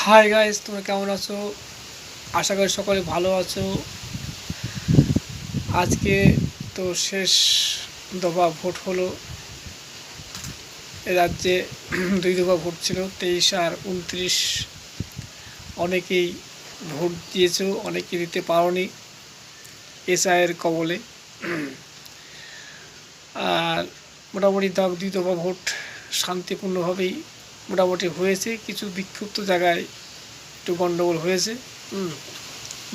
Hi guys, তোমরা কেমন আছো? আশা করি সকলে ভালো আছো। আজকে তো শেষ দফা ভোট হলো। এ রাজ্যে দুই দফা ভোট ছিল, 23 আর 29। অনেকেই ভোট দিয়েছো, অনেকে দিতে পারোনি এসআইয়ের কবলে। আর মোটামুটি দুই দফা ভোট শান্তিপূর্ণভাবেই মোটামুটি হয়েছে। কিছু বিক্ষুব্ধ জায়গায় একটু গণ্ডগোল হয়েছে।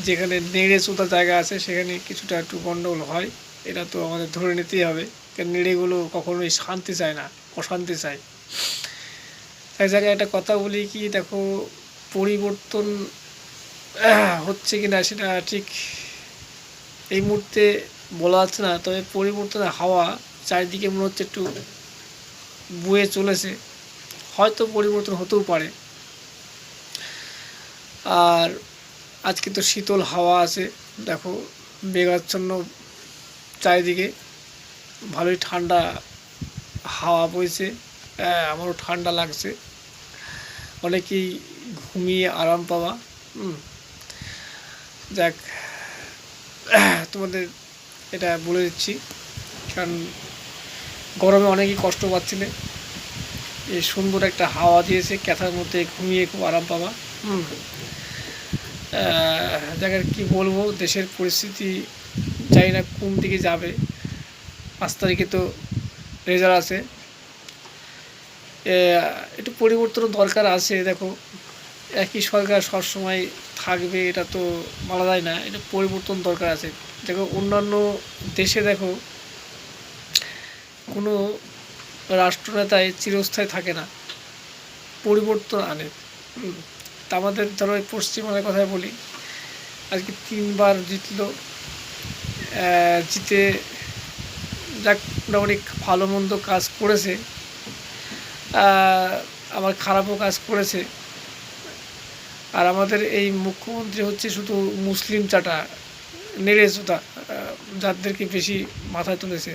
যেখানে নেড়ে চোদা জায়গা আছে সেখানে কিছুটা একটু গণ্ডগোল হয়, এটা তো আমাদের ধরে নিতেই হবে। কারণ নেড়েগুলো কখনোই শান্তি চায় না, অশান্তি চায়। এক জায়গায় একটা কথা বলি কি, দেখো, পরিবর্তন হচ্ছে কিনা সেটা ঠিক এই মুহূর্তে বলা যাচ্ছে না, তবে পরিবর্তনের হাওয়া চারিদিকে মনে হচ্ছে একটু বয়ে চলেছে। হয়তো পরিবর্তন হতেও পারে। আর আজকে তো শীতল হাওয়া আছে, দেখো, মেঘাচ্ছন্ন চারিদিকে, ভালোই ঠান্ডা হাওয়া বইছে। আমারও ঠান্ডা লাগছে, অনেকেই ঘুমিয়ে আরাম পাওয়া। যাক, তোমাদের এটা বলে দিচ্ছি, কারণ গরমে অনেকেই কষ্ট পাচ্ছিলে। এই সুন্দর একটা হাওয়া দিয়েছে, ক্যাথার মধ্যে ঘুমিয়ে খুব আরাম পাওয়া। জায়গার কি বলবো, দেশের পরিস্থিতি জানি না কোন দিকে যাবে। 5 তারিখে তো রেজাল্ট আছে। একটু পরিবর্তনের দরকার আছে। দেখো, একই সরকার সবসময় থাকবে এটা তো বলা যায় না, এটা পরিবর্তন দরকার আছে। দেখো, অন্যান্য দেশে দেখো কোনো রাষ্ট্রনেতাই চিরস্থায়ী থাকে না, পরিবর্তন আনে। তা আমাদের ধরো পশ্চিমবঙ্গের কথাই বলি, আজকে 3 বার জিতলো, জিতে যাক মোটামুটি ভালো মন্দ কাজ করেছে, আবার খারাপও কাজ করেছে। আর আমাদের এই মুখ্যমন্ত্রী হচ্ছে শুধু মুসলিম চাটা, নেড়ে চোদা, যাদেরকে বেশি মাথায় তুলেছে।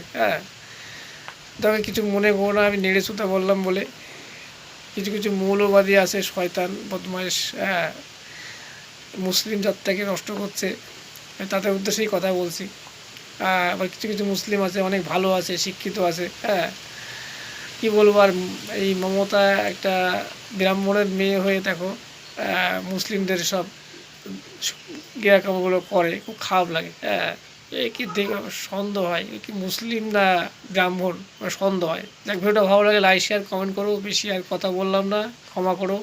তবে কিছু মনে করো না, আমি নেড়ে চোদা বললাম বলে। কিছু কিছু মৌলবাদী আছে, শয়তান বদমাইশ, মুসলিম জাতটাকে নষ্ট করছে, তাদের উদ্দেশ্যেই কথা বলছি। আবার কিছু কিছু মুসলিম আছে, অনেক ভালো আছে, শিক্ষিত আছে। কি বলবো আর, এই মমতা একটা ব্রাহ্মণের মেয়ে হয়ে দেখো মুসলিমদের সব ক্রিয়াকর্মগুলো করে, খুব খারাপ লাগে। এ কি দেখে সন্দেহ হয়, এ কি মুসলিম না ব্রাহ্মণ, সন্দেহ হয়। দেখ, ভিডিওটা ভালো লাগে লাইক শেয়ার কমেন্ট করো। বেশি আর কথা বললাম না, ক্ষমা করো।